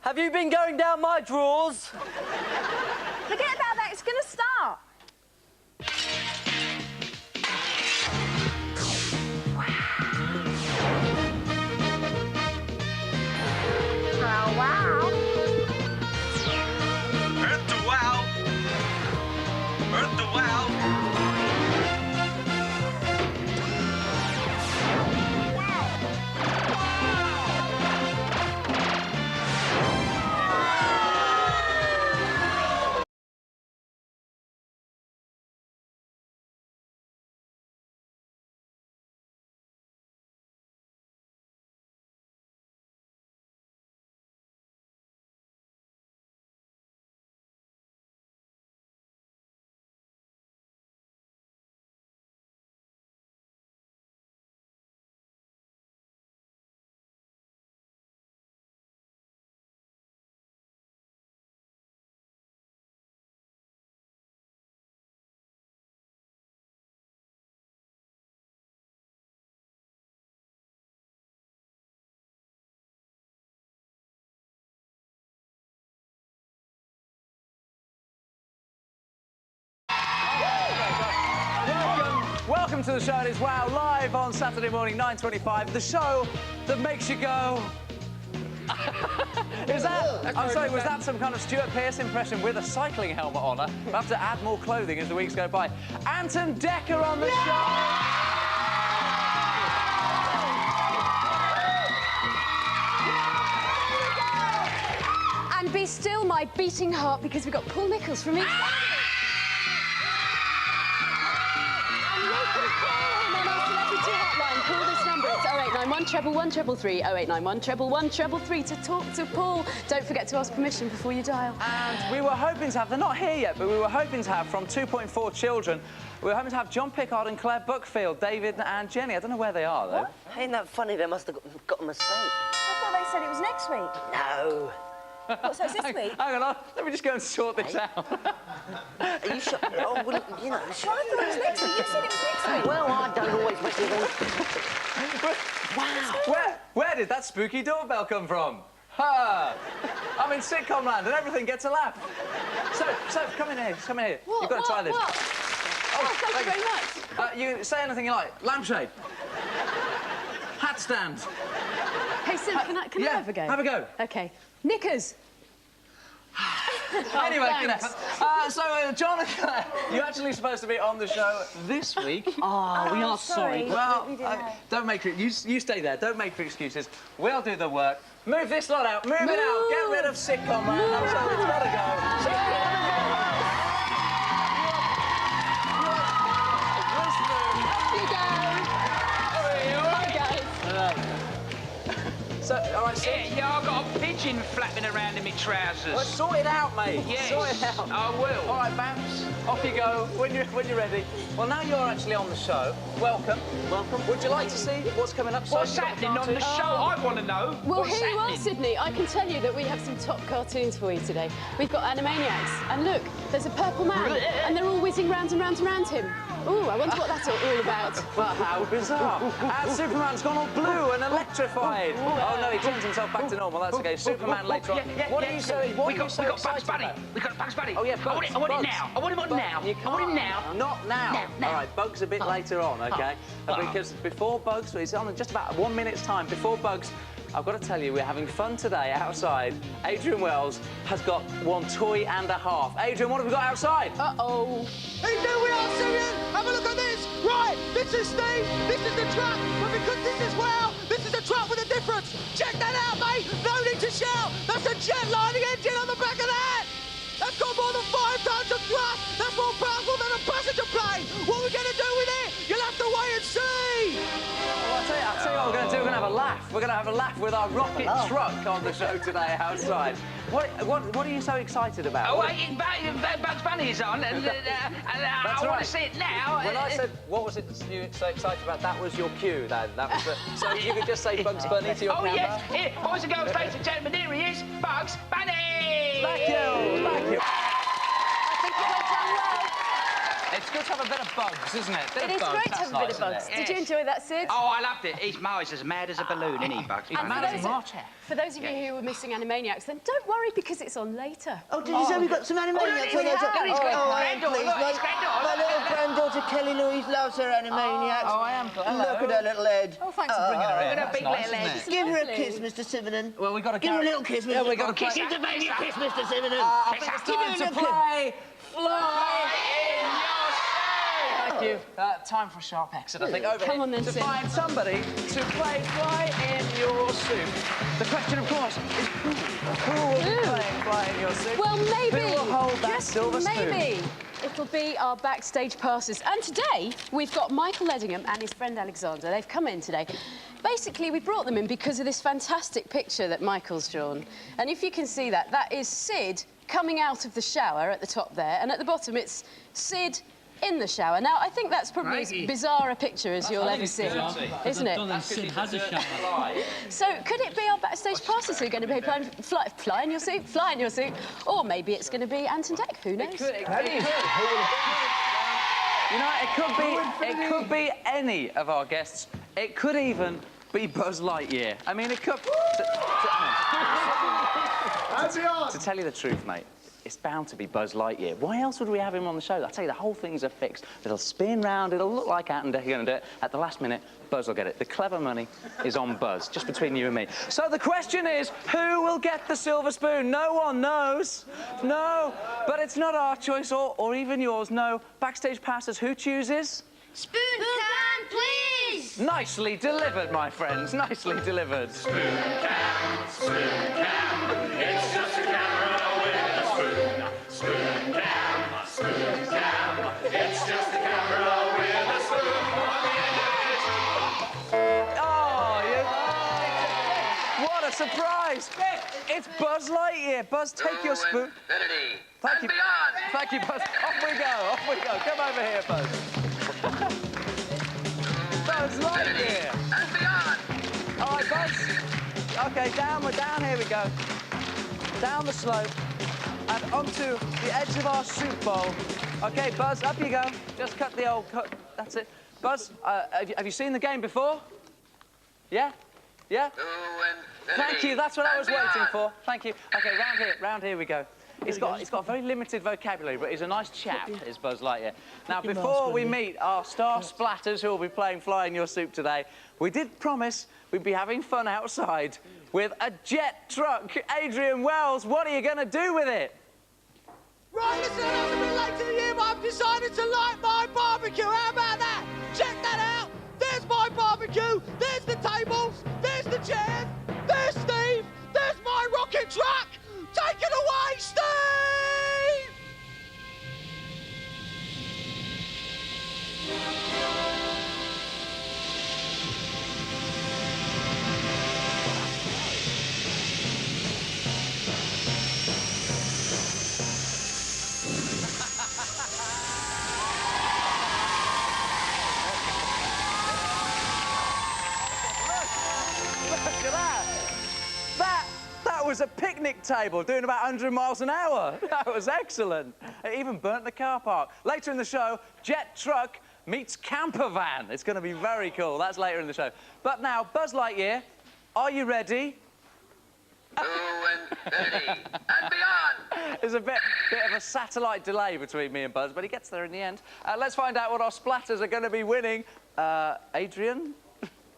Have you been going down my drawers? Forget about that, it's gonna start. Oh, wow. Earth to wow. Earth to wow. Welcome to the show. It is Wow, live on Saturday morning, 9:25. The show that makes you go... Is that... I'm sorry, was that some kind of Stuart Pearce impression with a cycling helmet on her? We'll have to add more clothing as the weeks go by. Anton Decker on the show! And be still, my beating heart, because we've got Paul Nichols from East London. And you can call him on our celebrity hotline. Call this number. It's 0891 111 0891 111 to talk to Paul. Don't forget to ask permission before you dial. And we were hoping to have... They're not here yet, but we were hoping to have, from 2.4 Children, we were hoping to have John Pickard and Claire Buckfield, David and Jenny. I don't know where they are, though. What? Ain't that funny? They must have got a mistake. I thought they said it was next week. No. What, so it's this week? Hang on, let me just go and sort this out. Are you sure? Oh, well, you know... I thought it was next week. You said it was next week. Well, I don't always make it. Wow. Where did that spooky doorbell come from? Ha! I'm in sitcom land and everything gets a laugh. So, come in here, come in here. What? You've got to try this. What? Oh, thank you very much. You say anything you like. Lampshade. Hat stand. Hey, Sim, can I have a go? Have a go. OK. Knickers. Anyway, thanks. John and Claire, you're actually supposed to be on the show this week. Oh, we are sorry. Well, We didn't know. don't make it. You stay there. Don't make excuses. We'll do the work. Move this lot out. Move it out. Get rid of sitcom land. I'm sorry, it's got to go. So, all right, so... Yeah, I've got a pigeon flapping around in my trousers. Well, sort it out, mate. Yes, Sort it out. I will. All right, Babs, off you go when you're ready. Well, now you're actually on the show. Welcome. Welcome. Would you like to see what's coming up? What's happening on the show? I want to know. Well, what's here you are, happening. Sydney. I can tell you that we have some top cartoons for you today. We've got Animaniacs, and look, there's a purple man, and they're all whizzing round and round and round him. Ooh, I wonder what that's all about. But how bizarre. And Superman's gone all blue and electrified. Oh, no, he turns himself back to normal. That's OK. Superman later on. What are you saying? We got Bugs Bunny. We got Bugs Bunny. Oh, yeah, I want it now. I want him on now. You I want him now. Not now. Now. All right, Bugs a bit later on, OK? Because before Bugs, it's on in just about 1 minute's time. Before Bugs, I've got to tell you, we're having fun today outside. Adrian Wells has got one toy and a half. Adrian, what have we got outside? Uh-oh. Hey, there we are, Syrian! Have a look at this! Right, this is Steve, this is the truck, but because this is Wow, this is the truck with a difference! Check that out, mate! No need to shout! That's a jet lining engine on the back of that! That's got more than 5 tons of thrust! That's more powerful than a passenger plane! What are we going to do with it? You'll have to wait and see! Well, I'll tell you what we're going to do. We're going to have a laugh. We're going to have a laugh with our rocket truck on the show today outside. What are you so excited about? Oh, Bugs Bunny is on, and I want to see it now. When I said, what was it you so excited about, that was your cue, then. That was so you could just say Bugs Bunny to your camera? Yes. Here, boys and girls, ladies and gentlemen, here he is, Bugs Bunny! Thank you. I think you went down well. It's good good to have a bit of bugs, isn't it? It is great to have a bit of bugs. Did you enjoy that, Sid? Oh, I loved it. He's Mo's as mad as a balloon, isn't he, Bugs? And for those of you who were missing Animaniacs, then don't worry because it's on later. Oh, did you say we got some Animaniacs on there? My little granddaughter Kelly Louise loves her Animaniacs. Oh, I am. Look at her little head. Oh, thanks for bringing her in. Look at her big That's little nice, head. isn't it? Give her a kiss, Mr. Sivernon. Well, we got to Give her a little kiss, Mr. Yeah, we got to kiss. play. Give the baby a kiss, Mr. Sivernon. I think it's time to play Fly in Your Suit. Thank you. Time for a sharp exit, I think. Over Come here on then, To Sid. find somebody to play Fly in Your Suit. The question, of course, is who will be playing Fly in Your Suit? Well, maybe, Who will hold that just silver spoon? maybe, it'll be our backstage passes. And today, we've got Michael Ledingham and his friend Alexander. They've come in today. Basically, we brought them in because of this fantastic picture that Michael's drawn. And if you can see that, that is Sid coming out of the shower at the top there, and at the bottom, it's Sid in the shower. Now, I think that's probably as bizarre a picture as you'll ever see, isn't it? Sid has a shower. So, could it be our backstage passes who are going to be playing Fly in Your Suit, Fly in Your Suit, or maybe it's going to be Ant and Dec, who knows? It could. You know, it could be any of our guests. It could even be Buzz Lightyear. I mean, it could... To tell you the truth, mate, it's bound to be Buzz Lightyear. Why else would we have him on the show? I tell you, the whole thing's a fix. It'll spin round, it'll look like Ant and Dec are going to do it. At the last minute, Buzz will get it. The clever money is on Buzz, just between you and me. So the question is, who will get the silver spoon? No one knows. No, but it's not our choice or even yours. No, backstage passes, who chooses? Spoon can, please! Nicely delivered, my friends. Nicely delivered. Spoon cam, it's just a camera with a spoon. Spoon cam, it's just a camera with a spoon. Oh, what a surprise! It's Buzz Lightyear. Buzz, take your spoon. Infinity. Thank and you. beyond. Thank you, Buzz. Off we go, off we go. Come over here, Buzz. Buzz Lightyear. And beyond. All right, Buzz. OK, we're down, here we go. Down the slope and onto the edge of our soup bowl. OK, Buzz, up you go. Just cut the old cut. That's it. Buzz, have you seen the game before? Yeah? Yeah? Thank you, that's what I was waiting for. Thank you. OK, round here we go. He's got a very limited vocabulary, but he's a nice chap, is Buzz Lightyear. Now, before we meet our star splatters who will be playing Fly in Your Soup today, we did promise we'd be having fun outside with a jet truck. Adrian Wells, what are you going to do with it? Right, listen, I know it's a bit late to the year, but I've decided to light my barbecue. How about that? Check that out. There's my barbecue. There's the tables. There's the chairs. There's Steve. There's my rocket truck. Take it away, Steve! Look at that. That was a picnic table doing about 100 miles an hour. That was excellent. It even burnt the car park. Later in the show, jet truck meets camper van. It's going to be very cool. That's later in the show. But now, Buzz Lightyear, are you ready? To infinity and beyond. There's a bit of a satellite delay between me and Buzz, but he gets there in the end. Let's find out what our splatters are going to be winning. Adrian?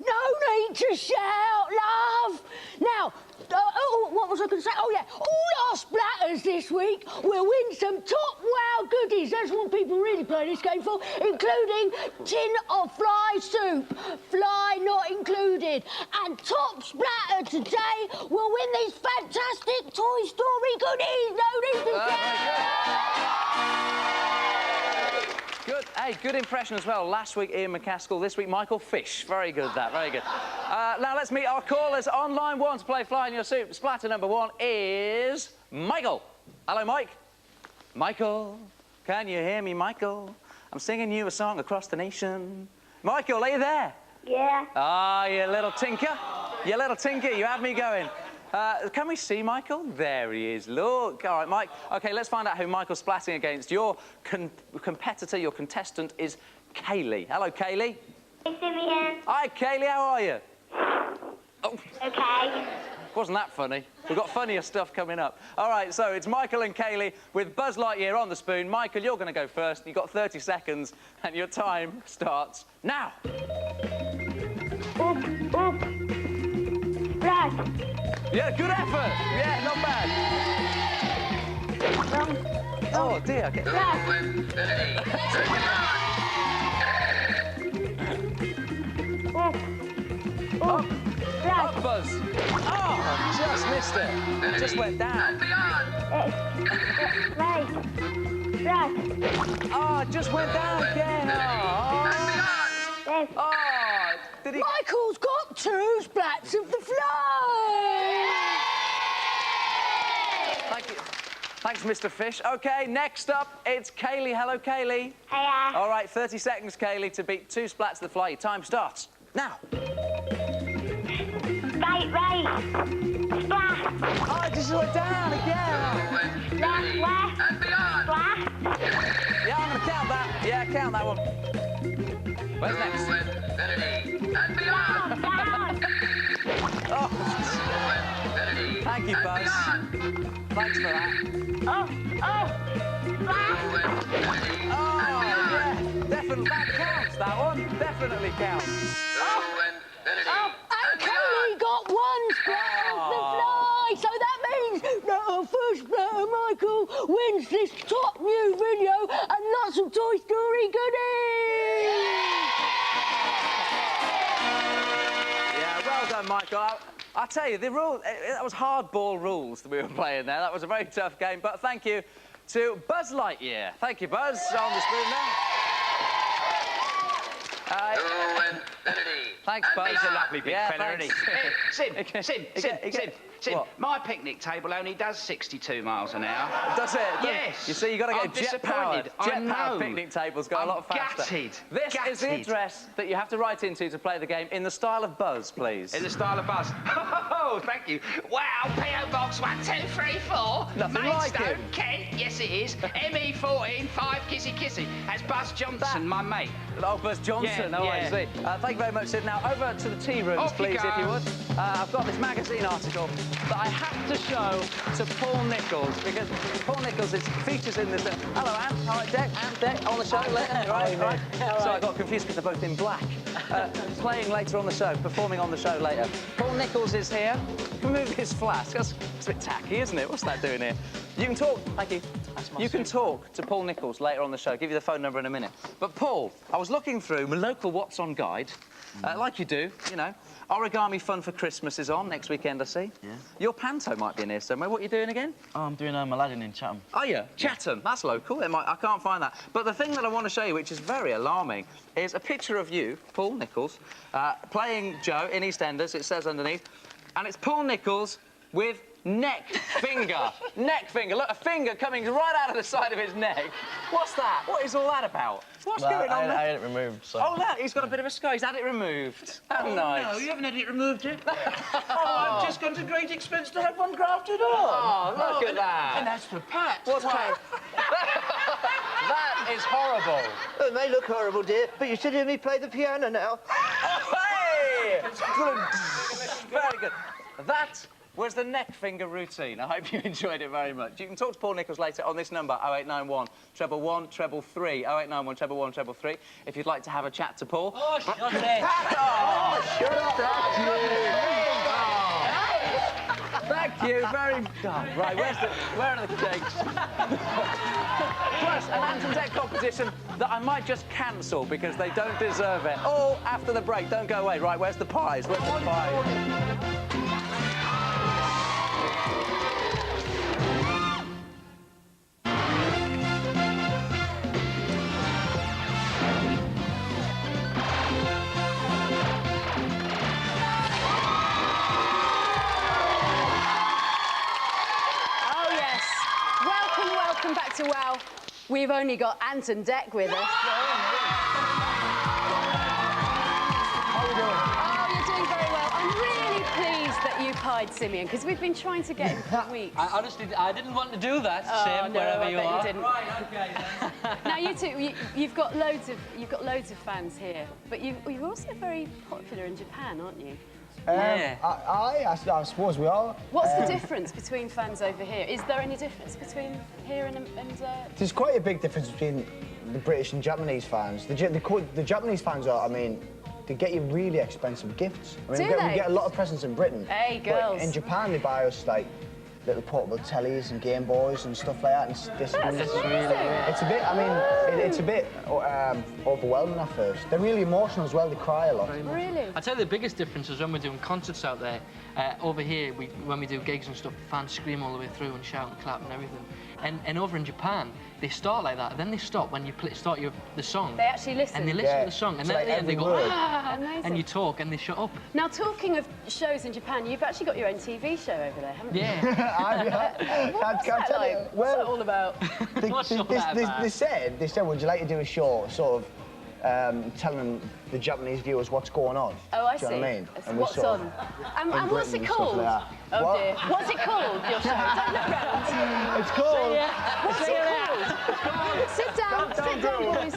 No need to shout, love! Now, what was I going to say? Oh, yeah, all our splatters this week will win some top wow goodies. That's what people really play this game for, including tin of fly soup, fly not included. And top splatter today will win these fantastic Toy Story goodies. No need to shout! Good. Hey, good impression as well. Last week, Ian McCaskill. This week, Michael Fish. Very good, that. Very good. Now, let's meet our callers on line one to play Fly in Your Soup. Splatter number one is Michael. Hello, Mike. Michael, can you hear me, Michael? I'm singing you a song across the nation. Michael, are you there? Yeah. Ah, you little tinker. You little tinker. You have me going. Can we see Michael? There he is. Look. All right, Mike. OK, let's find out who Michael's splatting against. Your competitor, your contestant is Kaylee. Hello, Kaylee. Hey, Simeon. Hi, Kaylee. How are you? Oh. Okay. Wasn't that funny? We've got funnier stuff coming up. All right, so it's Michael and Kaylee with Buzz Lightyear on the spoon. Michael, you're going to go first. You've got 30 seconds, and your time starts now. Oop, oop. Right. Yeah, good effort. Yeah, not bad. Oh, dear. Okay. Oop. Right. Up, Buzz. Oh, just missed it. Just went down. Right. Right. Oh, just went down again. Yes. Oh, did he... Michael's got 2 splats of the fly! Thank you. Thanks, Mr. Fish. OK, next up, it's Kaylee. Hello, Kaylee. Hiya. All right, 30 seconds, Kaylee, to beat 2 splats of the fly. Your time starts now. Right. Splash. Oh, it just went down again. Left. Splash. Yeah, I'm going to count that. Yeah, count that one. Where's next? Down. Oh. Thank you, Buzz. Thanks for that. Splash. Oh, yeah. Definitely, that counts, that one. Definitely counts. And Kaylee got 1 splat of the fly, so that means that our first splatter, Michael, wins this top new video and lots of Toy Story goodies! Yeah, well done, Michael. I'll tell you, the rule, that was hardball rules that we were playing there. That was a very tough game, but thank you to Buzz Lightyear. Thank you, Buzz, on the spoon there. Thanks, Buzz. He's a lovely big fella, isn't he? Sim. What? My picnic table only does 62 miles an hour. Does it? Yes. You see, you've got to I'm get jet-powered. disappointed. I Jet-powered know. picnic tables go a lot faster. Gutted. This is the address that you have to write into to play the game in the style of Buzz, please. In the style of Buzz. Oh, thank you. Wow, P.O. Box 1234. Nothing like Maidstone, him. Kent. Yes, it is. ME14 5 Kissy. That's Buzz Johnson, my mate. Oh, Buzz Johnson. Yeah, Oh, yeah. I see. Thank you very much, Sid. Now, over to the tea rooms, Off you please, go. if you would. I've got this magazine article that I have to show to Paul Nichols, because Paul Nichols features in this... Hello, Anne. All right, Deck on the show later. Right. So I got confused because they're both in black. Playing later on the show, performing on the show later. Paul Nichols is here. Can we move his flask? It's a bit tacky, isn't it? What's that doing here? You can talk... Thank you. You can talk to Paul Nichols later on the show. Give you the phone number in a minute. But, Paul, I was looking through my local What's On guide, like you do, you know. Origami Fun for Christmas is on next weekend, I see. Yeah. Your panto might be in here somewhere. What are you doing again? Oh, I'm doing Aladdin in Chatham. Are you? Chatham. That's local. I can't find that. But the thing that I want to show you, which is very alarming, is a picture of you, Paul Nichols, playing Joe in EastEnders, it says underneath, and it's Paul Nichols with neck finger. Neck finger. Look, a finger coming right out of the side of his neck. What's that? What is all that about? What's going on there? I had it removed, so... Oh, look, he's got a bit of a scar. He's had it removed. How nice. No, you haven't had it removed yet. I've just gone to great expense to have one grafted on. Oh, look at that. And that's for Pat. What's that? That is horrible. It may look horrible, dear, but you should hear me play the piano now. Oh, hey! Very good. That was the neck finger routine. I hope you enjoyed it very much. You can talk to Paul Nichols later on this number, 0891 111 333, 0891 111 333, if you'd like to have a chat to Paul. Oh, shut it! Oh, shut up! Thank you very... Oh, right, where are the cakes? Plus, an Ant and Dec competition that I might just cancel because they don't deserve it. All after the break. Don't go away. Right, where's the pies? Where's the pies? Welcome back to WOW. We've only got Ant and Dec with us. How are we doing? Oh, you're doing very well. I'm really pleased that you hide Simeon? Because we've been trying to get him for weeks. I honestly, I didn't want to do that, Sim, no, wherever I you bet are. you didn't. Right, OK, then. Now, you two, you've got loads of fans here, but you're also very popular in Japan, aren't you? Yeah. I suppose we are. What's the difference between fans over here? Is there any difference between here and There's quite a big difference between the British and Japanese fans. The Japanese fans are, I mean, they get you really expensive gifts. I mean, Do we they? get a lot of presents in Britain. Hey, but girls. in Japan, they buy us, like, little portable tellies and Game Boys and stuff like that. And That's amazing. It's a bit, I mean, it's a bit overwhelming at first. They're really emotional as well, they cry a lot. Really? I'd say the biggest difference is when we're doing concerts out there. Over here, when we do gigs and stuff, fans scream all the way through and shout and clap and everything. And over in Japan, they start like that, and then they stop when you start the song. They actually listen. And they listen to the song, and then at the end they go, ah! Amazing. And you talk, and they shut up. Now, talking of shows in Japan, you've actually got your own TV show over there, haven't you? Yeah. What's that like? What's that all about? They said, would you like to do a show, sort of, telling the Japanese viewers what's going on? Oh, I Do you see. know what I mean? And What's sort on? of And what's it Britain and stuff called? like that. Oh What? dear. What's it called, your show? Don't look round. It's called... What's it called? Sit down, boys.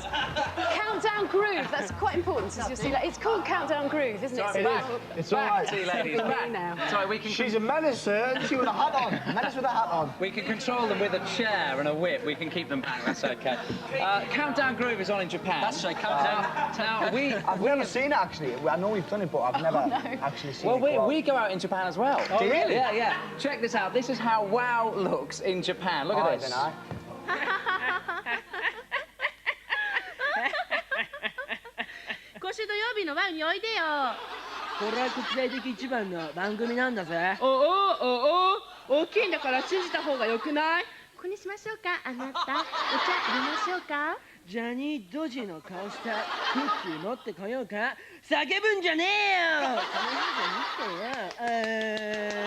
Countdown Groove. That's quite important, as you'll see. It's called Countdown Groove, isn't it? It's all right. See, ladies, back. Now. Sorry, we can... She's a menace, sir. She with a hat on. Menace with a hat on. We can control them with a chair and a whip. We can keep them back. That's OK. Countdown Groove is on in Japan. That's right, Countdown. I've never seen it, actually. I know we've done it, but I've never actually seen it. Well, we go out in Japan as well. Do you really? Yeah, yeah. Check this out. This is how WOW looks in Japan. Look at this. Then I. 今週土曜日のワウにおいでよ。これは国際的一番の番組なんだぜ。おお大きいんだから信じた方がよくない？ここにしましょうか、あなた。お茶入れましょうか。ジャニードジの顔したクッキー持ってこようか。叫ぶんじゃねえよ。この辺じゃ見てよ。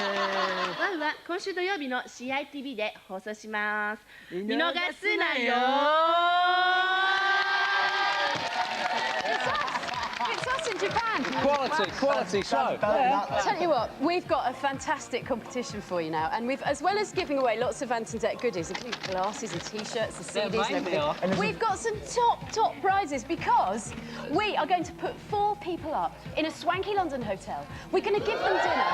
ワウは今週土曜日の CITV で放送します。見逃すなよ。 It's us in Japan. Quality show. Tell you what, we've got a fantastic competition for you now, and we've, as well as giving away lots of Ant and Dec goodies, including glasses and T-shirts and CDs and everything, we've got some top prizes because we are going to put 4 people up in a swanky London hotel. We're going to give them dinner,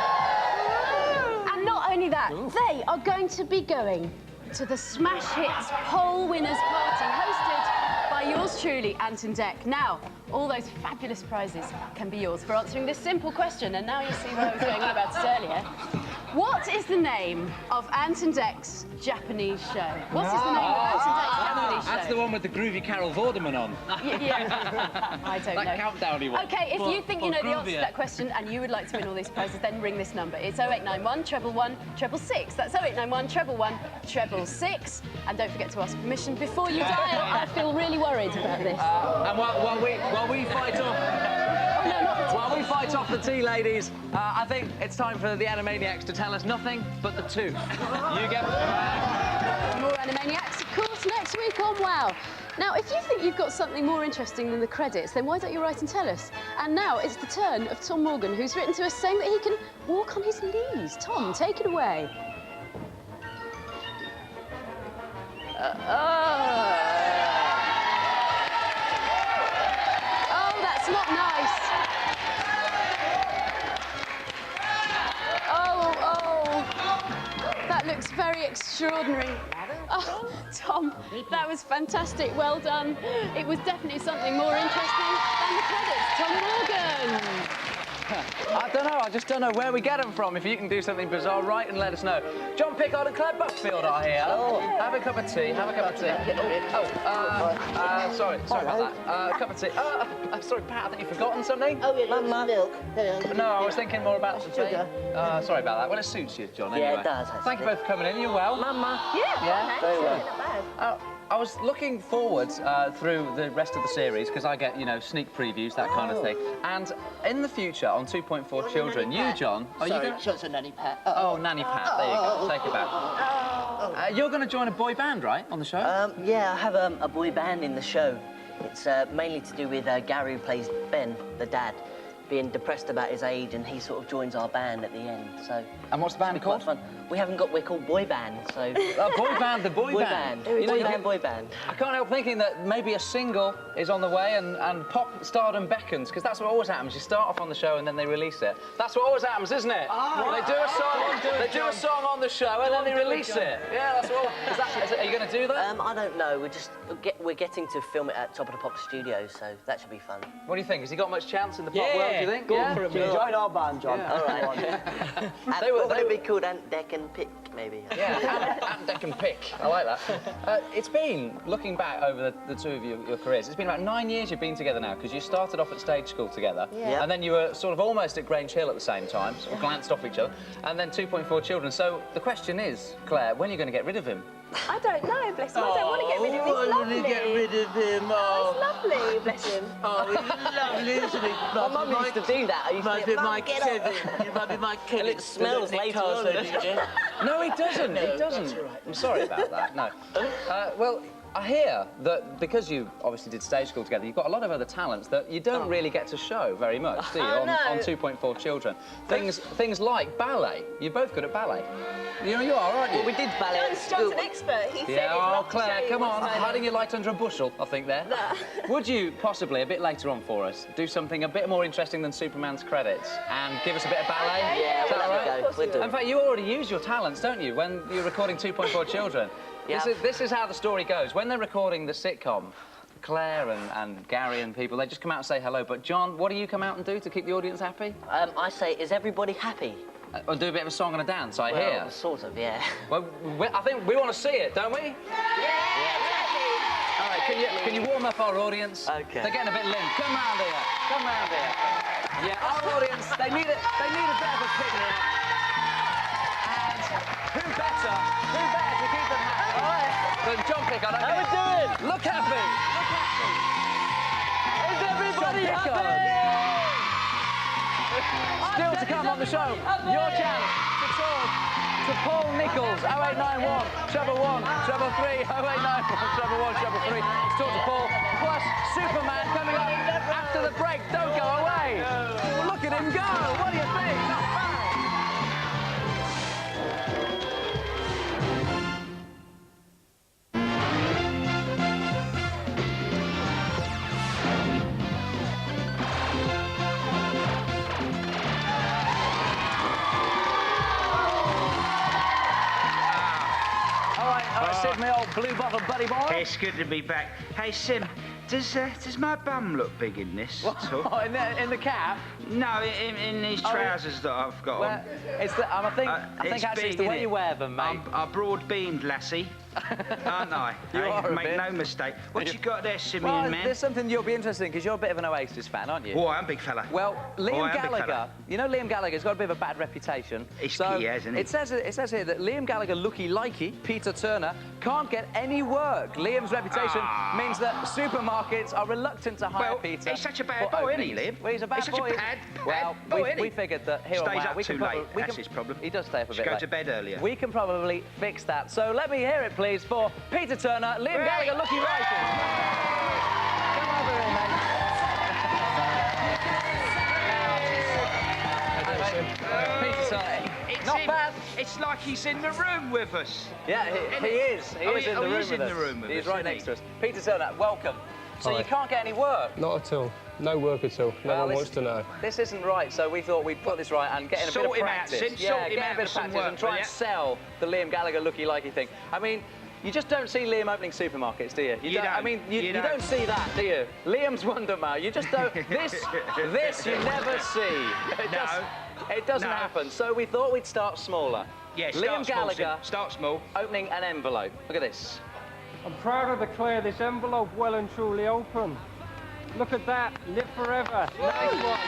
and not only that, they are going to be going to the Smash Hits Poll Winners Party hosted by yours truly, Ant and Dec. Now, all those fabulous prizes can be yours for answering this simple question, and now you'll see what I was going on about it earlier. What is the name of Ant and Dec's Japanese show? What is the name of Ant and Dec's Japanese show? That's the one with the groovy Carol Vorderman on. Yeah, I don't know. That countdown-y one. OK, if you think you know the answer to that question and you would like to win all these prizes, then ring this number. It's 0891 111 666. That's 0891 111 666. And don't forget to ask permission before you dial. I feel really worried about this. And while we fight off... While we fight off the tea ladies, I think it's time for the Animaniacs to tell us nothing but the truth. You get... More Animaniacs, of course, next week on WOW. Now, if you think you've got something more interesting than the credits, then why don't you write and tell us? And now it's the turn of Tom Morgan, who's written to us saying that he can walk on his knees. Tom, take it away. Oh, that's not nice. That looks very extraordinary. Oh, Tom, that was fantastic. Well done. It was definitely something more interesting than the credits. Tom Morgan. I don't know, I just don't know where we get them from. If you can do something bizarre, write and let us know. John Pickard and Claire Buckfield are here. Have a cup of tea, have a cup of tea. Sorry about that. A cup of tea. Sorry, Pat, I think you've forgotten something? Oh, yeah, Mama. milk. No, I was thinking more about sugar. Sorry about that. Well, it suits you, John, anyway. Yeah, it does, Thank you both for coming in. You well? Mama. Yeah. Very well. I was looking forward through the rest of the series, because I get, you know, sneak previews, that kind of thing. And in the future, on 2.4 Children, you, John... Are Sorry, you gonna... shots of Nanny Pat. Oh, Nanny Pat, there you go. Take it back. You're going to join a boy band, right, on the show? Yeah, I have a boy band in the show. It's mainly to do with Gary, who plays Ben, the dad. being depressed about his age, and he sort of joins our band at the end. So. And what's the band called? Fun. We're called Boy Band. So. Boy Band, the boy band. Boy band. I can't help thinking that maybe a single is on the way and pop stardom beckons, because that's what always happens. You start off on the show and then they release it. That's what always happens, isn't it? They do a song on the show and then they release it. Yeah, that's what. Are you going to do that? I don't know. We're getting to film it at Top of the Pop Studios, so that should be fun. What do you think? Has he got much chance in the pop world, do you think? Go for it, mate. Join our band, John. Yeah. All right. They would be called Ant, Deck and Pick, maybe. Yeah, Ant, Deck and Pick. I like that. It's been, looking back over the two of your careers, it's been about 9 years you've been together now, because you started off at stage school together, and then you were sort of almost at Grange Hill at the same time, sort of glanced off each other, and then 2.4 children. So the question is, Claire, when are you going to get rid of him? I don't know, bless him. I don't want to get rid of him. He's lovely. Get rid of him. Oh, he's lovely, bless him. Oh, he's lovely, isn't he? My mum used to do that. You might be my Kevin. You might be my Kevin. And it smells later on. No, he doesn't. He doesn't. That's all right. I'm sorry about that. No. Well, I hear that because you obviously did stage school together, you've got a lot of other talents that you don't really get to show very much, do you? On 2.4 Children. Things like ballet. You're both good at ballet. You know you are, aren't you? Well, we did ballet at school. John's an expert. He said he'd love to Claire, show you come on. what's going Hiding your light under a bushel, I think, there. Would you possibly, a bit later on for us, do something a bit more interesting than Superman's credits and give us a bit of ballet? Yeah, is that all right? we'll do. In fact, you already use your talents, don't you, when you're recording 2.4 Children? Yeah. This is how the story goes. When they're recording the sitcom, Claire and Gary and people, they just come out and say hello. But John, what do you come out and do to keep the audience happy? I say, is everybody happy? Or do a bit of a song and a dance, I hear. Sort of, yeah. Well, I think we want to see it, don't we? Yeah. All right, can you warm up our audience? Okay. They're getting a bit limp. Come round here. Come round here. Yeah, our audience, they need a bit of a pick-me-up. And who better to keep them happy than John Pickard? How we doing? Look happy. Look happy. Is everybody happy? Still to come on the show, your chance to talk to Paul Nichols, 0891 111 333, 0891 111 333. To talk to Paul, plus Superman coming up after the break. Don't go away. Look at him go. What do you think? Not bad. Sid, my old blue bottle buddy boy. It's good to be back. Hey, Sim, does my bum look big in this? What, in the cap? No, in these trousers that I've got on. It's I think actually it's the way you wear them, mate. I'm a broad-beamed lassie, aren't I? You are a make bit. no mistake. What you got there, Simeon, Well, man? there's something you'll be interested in, because you're a bit of an Oasis fan, aren't you? Oh, I'm a big fella. Well, Liam I'm big Gallagher, fella. you know Liam Gallagher's got a bit of a bad reputation. He has, isn't he? It says here that Liam Gallagher, looky-likey, Peter Turner, can't get any work. Liam's reputation means that supermarkets are reluctant to hire Peter. He's such a bad for boy, isn't he, openings. Liam? Well, he's a bad He's such boy. a bad Well, boy, isn't we he? figured that here Stays and up too late. That's his problem. He does stay up a Should bit go late. to bed earlier. We can probably fix that. So let me hear it, please, for Peter Turner, Liam Gallagher, looky likey. Come over here, mate. Peter Turner. Not bad. It's like he's in the room with us. Yeah, he is. He is in the room he is with in us. the room with He's us, right isn't next he? to us. Peter Turner, welcome. So Hi. you can't get any work? Not at all. No work at all. No one wants to know. This isn't right, so we thought we'd put this right and get in a bit of Sort him out, practice. Sid. Yeah, Sort him get out a bit with of some practice work, and try will and ya? sell the Liam Gallagher looky-likey thing. I mean, you just don't see Liam opening supermarkets, do you? You don't. I mean, you don't see that, do you? Liam's Wonder Mile. You just don't. This you never see. It doesn't happen. So we thought we'd start smaller. Yeah, Liam start small, Sid. Gallagher. Start small. Opening an envelope. Look at this. I'm proud to declare this envelope well and truly open. Look at that. Live forever. Nice one.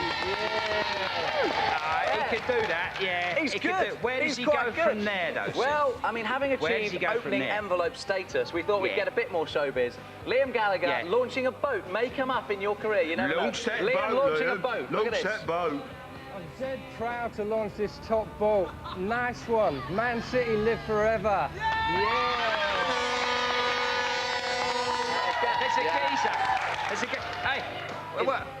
He could do that, yeah. He's He could good. do- Where does He's he quite go good. from there, though, Sid? Well, I mean, having Where does he achieved go from opening there? envelope status, we thought we'd Yeah. get a bit more showbiz. Liam Gallagher Yeah. launching a boat may come up in your career. You never know. Liam launching a boat. Look at this. boat. I'm dead proud to launch this top boat. Nice one. Man City, live forever. There's a geezer. It's a hey,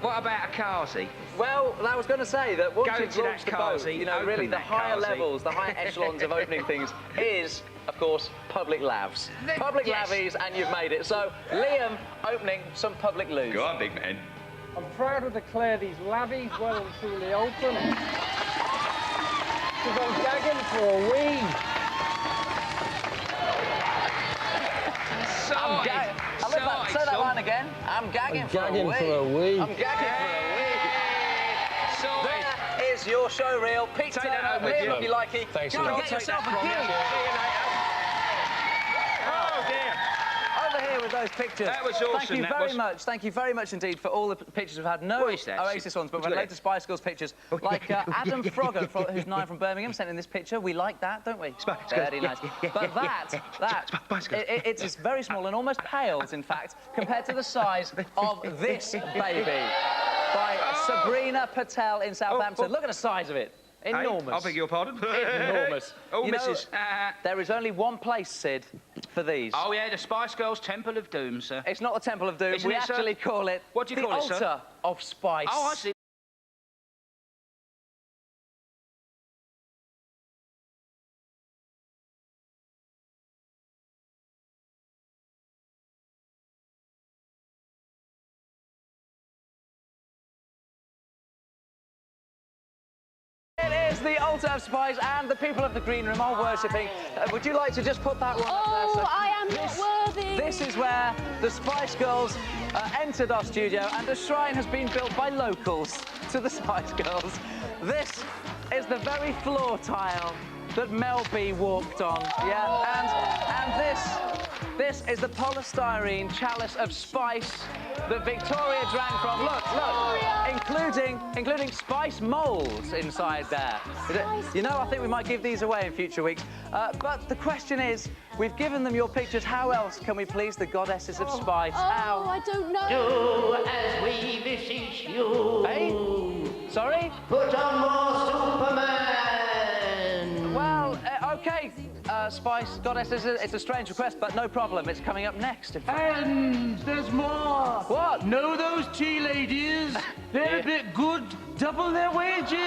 what about a Carsey? Well, I was going to say that once Go you've to that launched the boat, Carsey, you know, open really the that higher Carsey. levels, the higher echelons of opening things is, of course, public lavs. Public lavies, and you've made it. So, Liam opening some public loos. Go on, big man. I'm proud to declare these lavies well and truly open. Because I'm gagging for a wee. Say that line again. I'm gagging for a wee. I'm gagging for a wee. There is your show reel. Pete Turner, Liam Lucky. Thanks a Go and lot. get yourself a gig. Oh dear. Over here with those pictures. That was awesome. Thank you very much. Thank you very much indeed for all the pictures we've had. No What is that? Oasis ones, but we've had loads of Spice Girls pictures. Like Adam Frogger, who's 9 from Birmingham, sent in this picture. We like that, don't we? Very nice. But it's just very small and almost pales, in fact, compared to the size of this baby by Sabrina Patel in Southampton. Look at the size of it. Enormous. I beg your pardon? Enormous. Oh, You know, Mrs. there is only one place, Sid, for these. Oh, yeah, the Spice Girls Temple of Doom, sir. It's not the Temple of Doom. Isn't We it, sir? actually call it What do you call it, sir? the Altar of Spice. Oh, I see. It is the Altar of Spice, and the people of the Green Room are worshipping. Would you like to just put that one up there, sir? I am not worthy. This is where the Spice Girls entered our studio, and a shrine has been built by locals to the Spice Girls. This is the very floor tile that Mel B walked on. Yeah, and this is the polystyrene chalice of spice that Victoria drank from. Look, including spice molds inside there. You know, I think we might give these away in future weeks. But the question is, we've given them your pictures. How else can we please the goddesses of spice? I don't know. Do as we beseech you. Hey? Sorry? Put on more Superman. Well, okay, Spice Goddesses, it's a strange request, but no problem. It's coming up next. And there's more. What? Know those tea ladies? They're a bit good. Double their wages.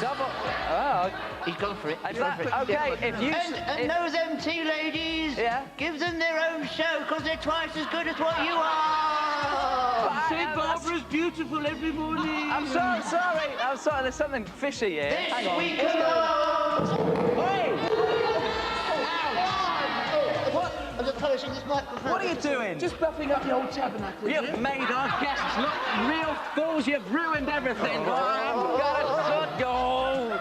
Double? Oh. He's gone for it. Okay, if you... And know them tea ladies? Yeah? Give them their own show, because they're twice as good as what you are. Say Barbara's beautiful every morning. I'm sorry. There's something fishy here. Hang on. Week alone. Hey! I'm just polishing this microphone. What are you doing? Just buffing up the old tabernacle. You've made our guests look real fools. You've ruined everything. I've got to go.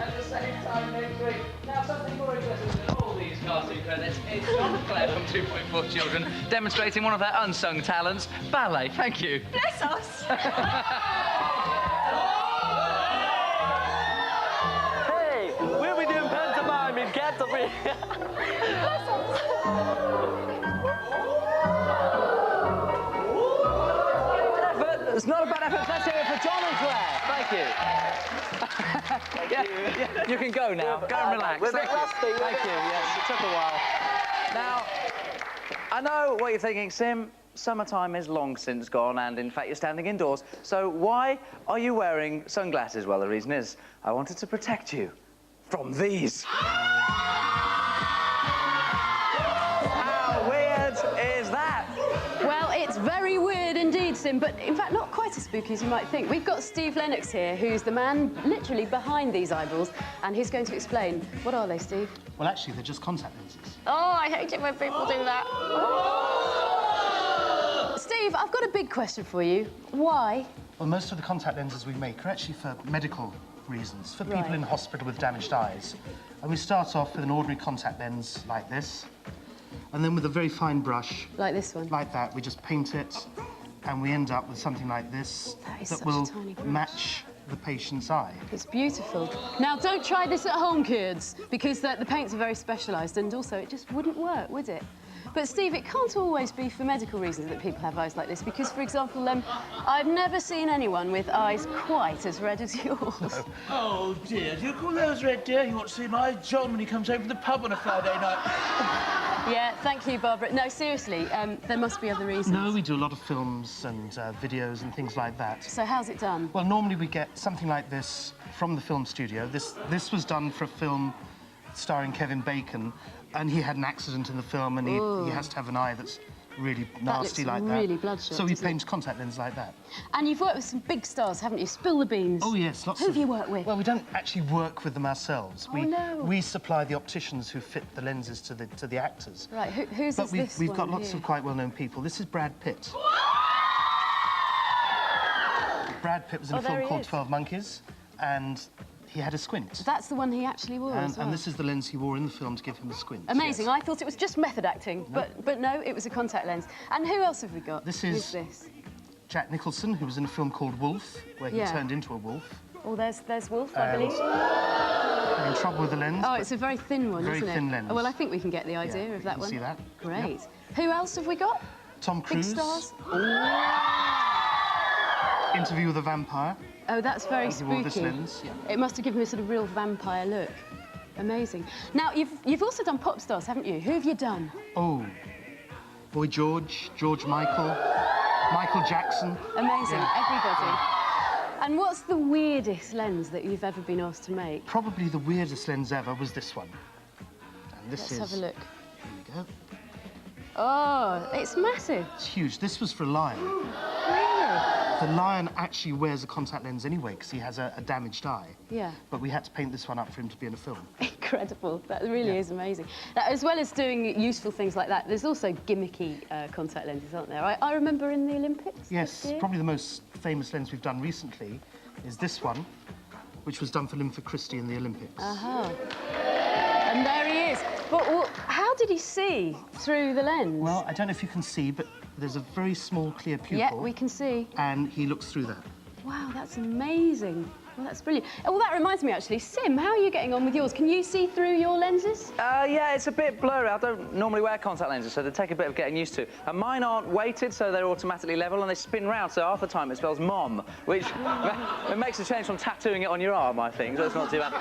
At the same time next week. Now, something more interesting than all these casting credits is John Clare from 2.4 Children demonstrating one of their unsung talents, ballet. Thank you. Bless us. Hey, we'll be doing pantomime in Canterbury. It's not a bad effort. Let's hear it for John and Claire. Thank you. Yeah, you can go now. Go and relax. Thank you. Thank you. Yes, it took a while. Now, I know what you're thinking, Sim. Summertime is long since gone, and in fact, you're standing indoors. So why are you wearing sunglasses? Well, the reason is I wanted to protect you from these. How weird is that? Well, it's very weird indeed, Sim, but in fact not quite as spooky as you might think. We've got Steve Lennox here, who's the man literally behind these eyeballs, and he's going to explain. What are they, Steve? Well, actually, they're just contact lenses. Oh, I hate it when people do that. Steve, I've got a big question for you. Why? Well, most of the contact lenses we make are actually for medical reasons, for people in hospital with damaged eyes. And we start off with an ordinary contact lens like this, and then with a very fine brush. Like this one? Like that, we just paint it, and we end up with something like this that will match the patient's eye. It's beautiful. Now, don't try this at home, kids, because the paints are very specialised, and also it just wouldn't work, would it? But Steve, it can't always be for medical reasons that people have eyes like this, because, for example, I've never seen anyone with eyes quite as red as yours. Oh, dear. Do you call those red, dear? You ought to see my John when he comes home from the pub on a Friday night. Yeah, thank you, Barbara. No, seriously, there must be other reasons. No, we do a lot of films and videos and things like that. So how's it done? Well, normally we get something like this from the film studio. This was done for a film starring Kevin Bacon, and he had an accident in the film, and he has to have an eye that's really nasty like that. Really bloodshot. So he paints contact lenses like that. And you've worked with some big stars, haven't you? Spill the beans. Oh yes, lots. Who have you worked with? Well, we don't actually work with them ourselves. No. We supply the opticians who fit the lenses to the actors. Right. Who's but this we've one got lots here? of quite well-known people. This is Brad Pitt. Brad Pitt was in a film called 12 Monkeys, and he had a squint. That's the one he actually wore as well. And this is the lens he wore in the film to give him a squint. Amazing. Yes. I thought it was just method acting, but no, it was a contact lens. And who else have we got? This Who's is this? Jack Nicholson, who was in a film called Wolf, where he turned into a wolf. Oh, there's Wolf, I believe. You're in trouble with the lens. Oh, it's a very thin one, isn't it? Very thin lens. Oh, well, I think we can get the idea of that one. See that? Great. Who else have we got? Tom Cruise. Big stars. Interview with a Vampire. Oh, that's very He wore this spooky. lens, yeah. It must have given me a sort of real vampire look. Amazing. Now, you've also done pop stars, haven't you? Who have you done? Oh, Boy George, George Michael, Michael Jackson. Amazing, Yeah. everybody. And what's the weirdest lens that you've ever been asked to make? Probably the weirdest lens ever was this one. And this Let's have a look. Here we go. Oh, it's massive. It's huge. This was for a lion. Really? The lion actually wears a contact lens anyway because he has a damaged eye. Yeah. But we had to paint this one up for him to be in a film. Incredible. That really is amazing. Now, as well as doing useful things like that, there's also gimmicky contact lenses, aren't there? I remember in the Olympics. Yes, probably the most famous lens we've done recently is this one, which was done for Linford Christie in the Olympics. And there he is. But how did he see through the lens? Well, I don't know if you can see, but there's a very small, clear pupil. Yeah, we can see. And he looks through that. Wow, that's amazing. Well, that's brilliant. Oh, well, that reminds me, actually. Sim, how are you getting on with yours? Can you see through your lenses? Yeah, it's a bit blurry. I don't normally wear contact lenses, so they take a bit of getting used to. And mine aren't weighted, so they're automatically level, and they spin round, so half the time it spells mom, which it makes a change from tattooing it on your arm, I think, so it's not too bad.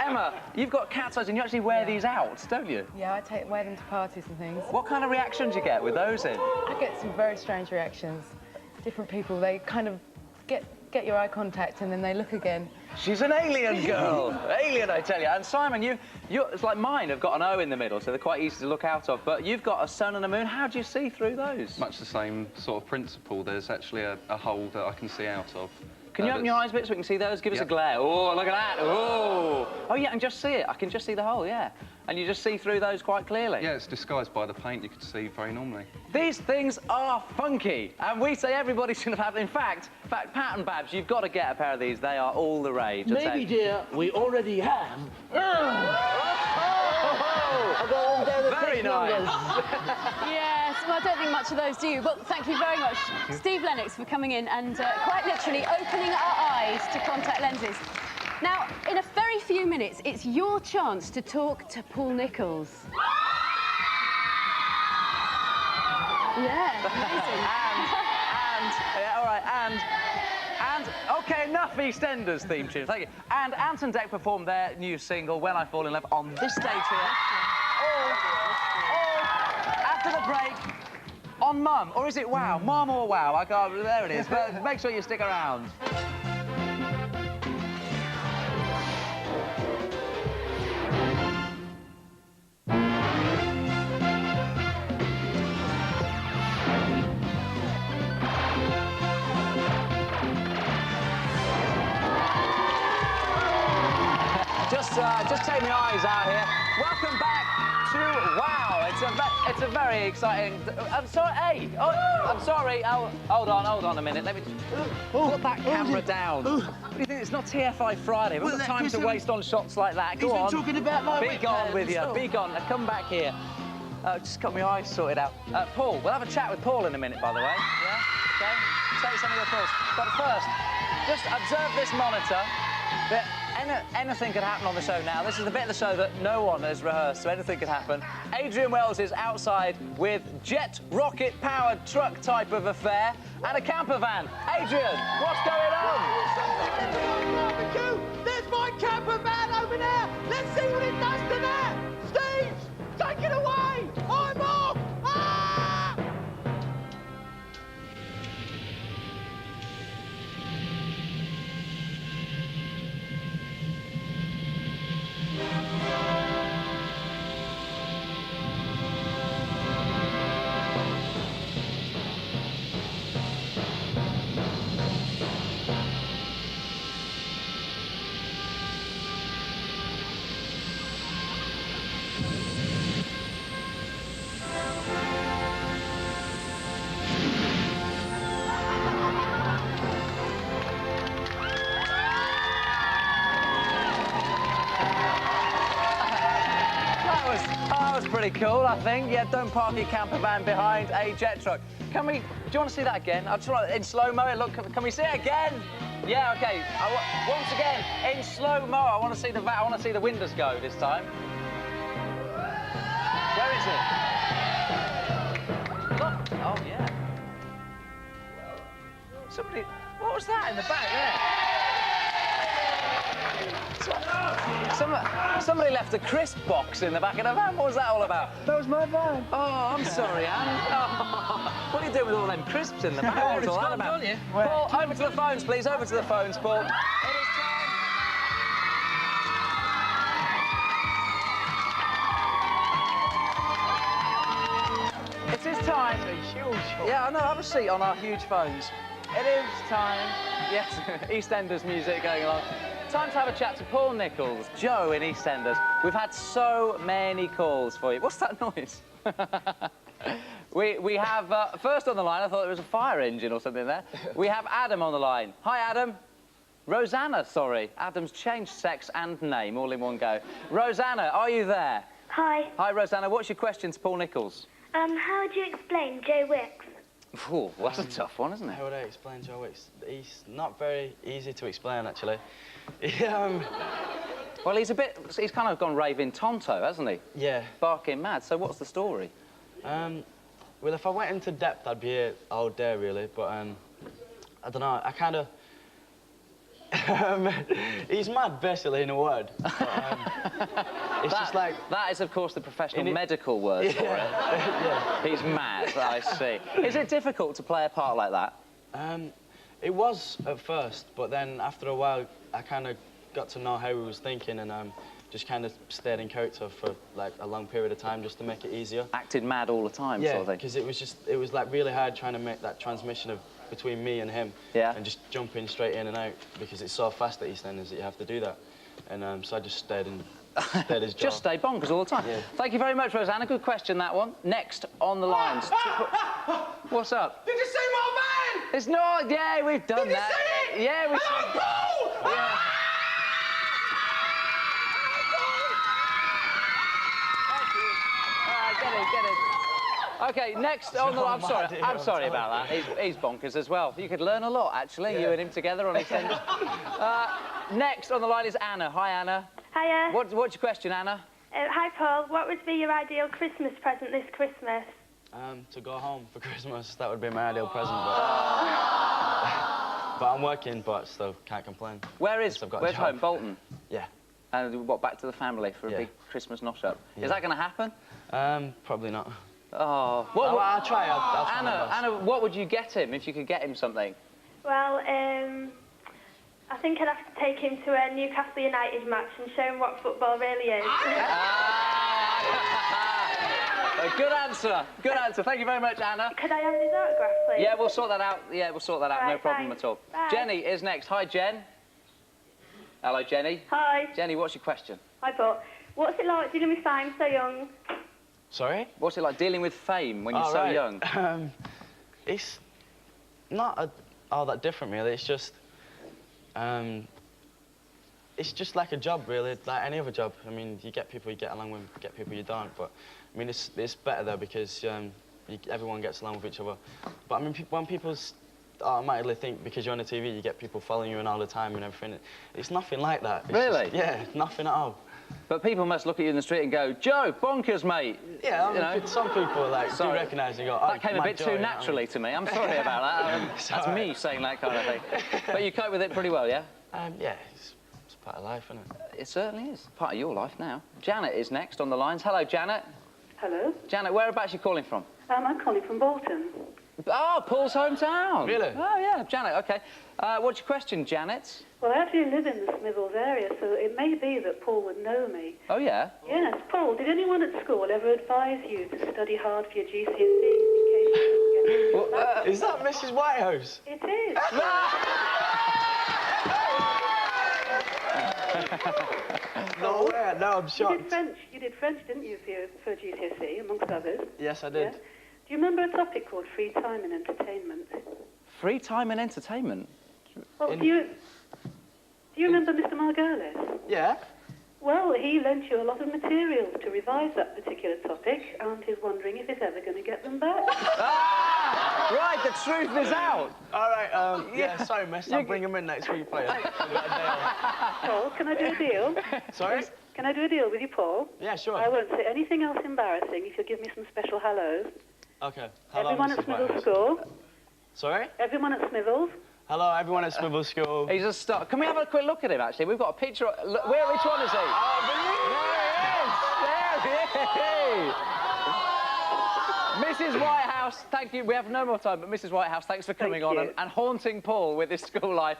Emma, you've got cat's eyes, and you actually wear these out, don't you? Yeah, I wear them to parties and things. What kind of reactions do you get with those in? I get some very strange reactions. Different people, they kind of get your eye contact and then they look again. She's an alien girl. Alien, I tell you. And Simon, it's like mine have got an O in the middle, so they're quite easy to look out of. But you've got a sun and a moon. How do you see through those? Much the same sort of principle. There's actually a hole that I can see out of. Can you open your eyes a bit so we can see those? Give us a glare. Oh, look at that. Oh. Oh, yeah, and just see it. I can just see the hole, yeah. And you just see through those quite clearly. Yeah, it's disguised by the paint. You can see very normally. These things are funky, and we say everybody should have had. In fact, Pat and Babs, you've got to get a pair of these. They are all the rage. Maybe, dear, we already have. Very nice. Yes, well, I don't think much of those do you. Well, thank you very much, Steve Lennox, for coming in and quite literally opening our eyes to contact lenses. Now, in a very few minutes, it's your chance to talk to Paul Nicholls. Yeah, amazing. Yeah, all right, and OK, enough EastEnders theme tune, thank you. And Ant and Dec performed their new single, When I Fall in Love, on this stage here. Or after the break, on Mum. Or is it Wow? Mum or Wow? I can't, there it is. But make sure you stick around. Just take my eyes out here. Welcome back to Wow. It's a very exciting. I'm sorry. Hey, I'm sorry. Oh, hold on a minute. Let me put that camera down. What do you think? It's not TFI Friday. We've got time to waste on shots like that. Go on. Talking about my Be gone with you. Be gone. Now come back here. Just got my eyes sorted out. Paul, we'll have a chat with Paul in a minute, by the way. Yeah. Okay. Say some of your thoughts. But first, just observe this monitor. Anything could happen on the show now. This is the bit of the show that no one has rehearsed, so anything could happen. Adrian Wells is outside with jet rocket-powered truck type of affair and a camper van. Adrian, what's going on? There's my camper van over there. Let's see what it does to that. Steve, take it away. I'm off. Ah! That was pretty cool, I think. Yeah, don't park your camper van behind a jet truck. Do you want to see that again? I just want in slow-mo. Look, can we see it again? Yeah, OK. Once again, in slow-mo, I want to see the van. I want to see the windows go this time. Where is it? Look. Oh, yeah. Somebody... What was that in the back there? Somebody left a crisp box in the back of the van. What was that all about? That was my van. Oh, I'm sorry, Anne. Oh, what are you doing with all them crisps in the back? What was all that about? Paul, over to the phones, please. Over to the phones, Paul. It is time. It is time. Yeah, I know. Have a seat on our huge phones. It is time. Yes, EastEnders music going along. Time to have a chat to Paul Nicholls, Joe in EastEnders. We've had so many calls for you. What's that noise? we have, first on the line, I thought it was a fire engine or something there. We have Adam on the line. Hi, Adam. Rosanna, sorry. Adam's changed sex and name all in one go. Rosanna, are you there? Hi. Hi, Rosanna. What's your question to Paul Nicholls? How would you explain Joe Wicks? Ooh, that's a tough one, isn't it? How would I explain Joe Wicks? He's not very easy to explain, actually. Well, he's kind of gone raving tonto, hasn't he? Yeah. Barking mad. So what's the story? Well, if I went into depth, I'd be here all day, really. But, I don't know, I kind of... he's mad, basically, in a word. But, it's just like... That is, of course, the professional medical word for it. Yeah. He's mad, I see. Is it difficult to play a part like that? It was at first, but then after a while, I kind of got to know how he was thinking and just kind of stayed in character for, like, a long period of time just to make it easier. Acted mad all the time, yeah, sort of thing? because it was, like, really hard trying to make that transmission between me and him. Yeah. And just jumping straight in and out, because it's so fast at EastEnders that you have to do that. And so I just stayed his job. Just stay bonkers all the time. Yeah. Thank you very much, Rosanna. Good question, that one. Next on the lines. What's up? Did you see my van? It's not... Yeah, we've done that. Did you see it? Yeah, we've... Hello, Paul! Yeah. Get it. OK, next on the... I'm sorry about that. He's bonkers as well. You could learn a lot, actually, you and him together on EastEnders. Next on the line is Anna. Hi, Anna. Hiya. What's your question, Anna? Hi, Paul. What would be your ideal Christmas present this Christmas? To go home for Christmas. That would be my ideal present, but I'm working, but still can't complain. Where's home? Bolton? Yeah. And what, back to the family for a big Christmas knock-up? Yeah. Is that going to happen? Probably not. Oh. I'll try. I'll try. Anna, what would you get him if you could get him something? Well, I think I'd have to take him to a Newcastle United match and show him what football really is. Good answer. Good answer. Thank you very much, Anna. Could I have his autograph, please? Yeah, we'll sort that out. Yeah, we'll sort that out. Right, no problem thanks. at all. Bye. Jenny is next. Hi, Jen. Hello, Jenny. Hi. Jenny, what's your question? Hi, Paul. What's it like dealing with fame so young? Sorry? What's it like dealing with fame when you're so young? It's not all that different, really. It's just like a job, really, like any other job. I mean, you get people you get along with, you get people you don't. But I mean, it's better though because everyone gets along with each other. But I mean, when people automatically think because you're on the TV, you get people following you in all the time and everything. It's nothing like that. It's Really? Just, yeah, nothing at all. But people must look at you in the street and go, Joe, bonkers, mate. Yeah, I mean, you know? some people do recognise and go, oh, that came a bit too naturally to me. I'm sorry about that. That's me saying that kind of thing. But you cope with it pretty well, yeah? Yeah, it's part of life, isn't it? It certainly is. Part of your life now. Janet is next on the lines. Hello, Janet. Hello. Janet, whereabouts are you calling from? I'm calling from Bolton. Oh, Paul's hometown. Really? Oh, yeah, Janet, OK. What's your question, Janet? Well, I actually live in the Smithills area, so it may be that Paul would know me. Oh, yeah? Yes. Paul, did anyone at school ever advise you to study hard for your GCSEs in case you didn't get Is that Mrs. Whitehouse? It is. No way, no, I'm shocked. You did French, didn't you, for GCSE, amongst others? Yes, I did. Yeah? Do you remember a topic called free time and entertainment? Free time and entertainment? Well, do you remember Mr. Margolis? Yeah. Well, he lent you a lot of materials to revise that particular topic, and he's wondering if he's ever going to get them back. Right, the truth is out. All right, yeah, sorry, miss, I'll bring him in next week, please. Paul, can I do a deal? Sorry? Can I do a deal with you, Paul? Yeah, sure. I won't say anything else embarrassing if you'll give me some special hellos. Okay. Hello, Everyone Mrs. at Smithills Whitehouse. School. Sorry? Everyone at Smithills. Hello, everyone at Smithills School. He's a star. Can we have a quick look at him, actually? We've got a picture. Look, which one is he? There he is! Mrs. Whitehouse, thank you. We have no more time, but Mrs. Whitehouse, thanks for coming on and haunting Paul with his school life.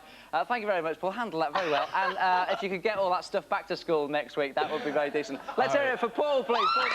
Thank you very much, Paul. Handled that very well. And if you could get all that stuff back to school next week, that would be very decent. Let's hear it for Paul, please. Paul,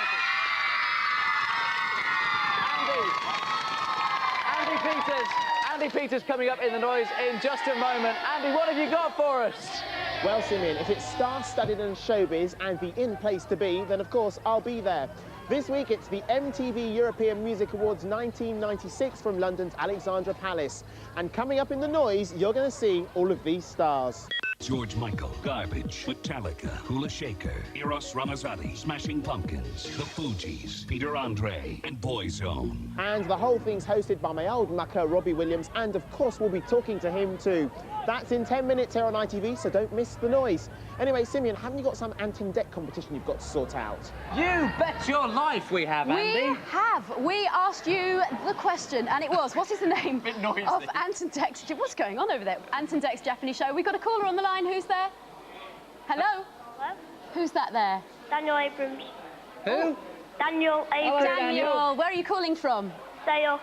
Andy Peters coming up in the noise in just a moment. Andy, what have you got for us? Well, Simeon, if it's star-studded and showbiz and the in-place to be, then of course I'll be there. This week it's the MTV European Music Awards 1996 from London's Alexandra Palace. And coming up in the noise, you're going to see all of these stars. George Michael, Garbage, Metallica, Hula Shaker, Eros Ramazzotti, Smashing Pumpkins, The Fugees, Peter Andre, and Boyzone. And the whole thing's hosted by my old mucker, Robbie Williams, and of course we'll be talking to him too. That's in 10 minutes here on ITV, so don't miss the noise. Anyway, Simeon, haven't you got some Ant and Dec competition you've got to sort out? You bet your life we have, Andy. We have. We asked you the question, and it was, what is the name of Ant and Dec's... What's going on over there? Ant and Dec's Japanese show. We've got a caller on the line. Who's there? Hello? Hello? Who's that there? Daniel Abrams. Who? Daniel Abrams. Daniel, where are you calling from? Sale.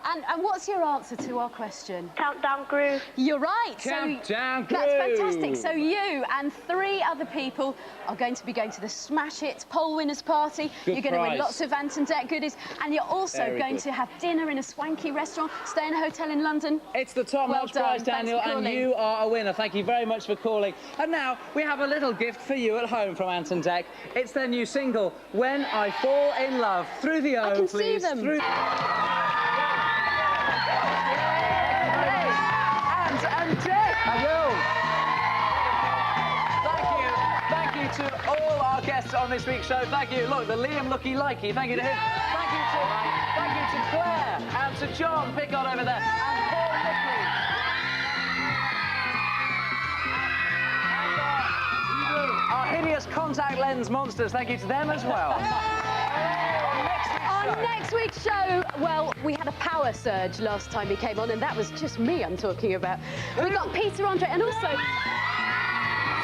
And what's your answer to our question? Countdown Crew. You're right. Countdown so that's Crew. fantastic. So you and 3 other people are going to be going to the Smash Hits poll winners party. Good you're going to win prize. lots of Ant and Dec goodies, and you're also Very going good. to have dinner in a swanky restaurant, stay in a hotel in London. It's the Tom Well Hodge done. prize, Thanks Daniel, for and calling. you are a winner. Thank you very much for calling. And now we have a little gift for you at home from Ant and Dec. It's their new single, When I Fall in Love. Through the O, I can please. see them. Through... And Dec! I will. Thank you to all our guests on this week's show. Thank you. Look, the Liam Looky Likey. Thank you to him. Thank you to Claire and to John Pickard over there. And Paul Nickley. Our hideous contact lens monsters. Thank you to them as well. On next week's show, well, we had a power surge last time he came on, and that was just me I'm talking about. We got Peter Andre, and also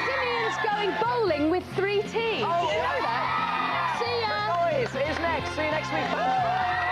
Simeon's going bowling with 3 teams. Oh, Did you know that? See ya. The noise is next. See you next week. Bye.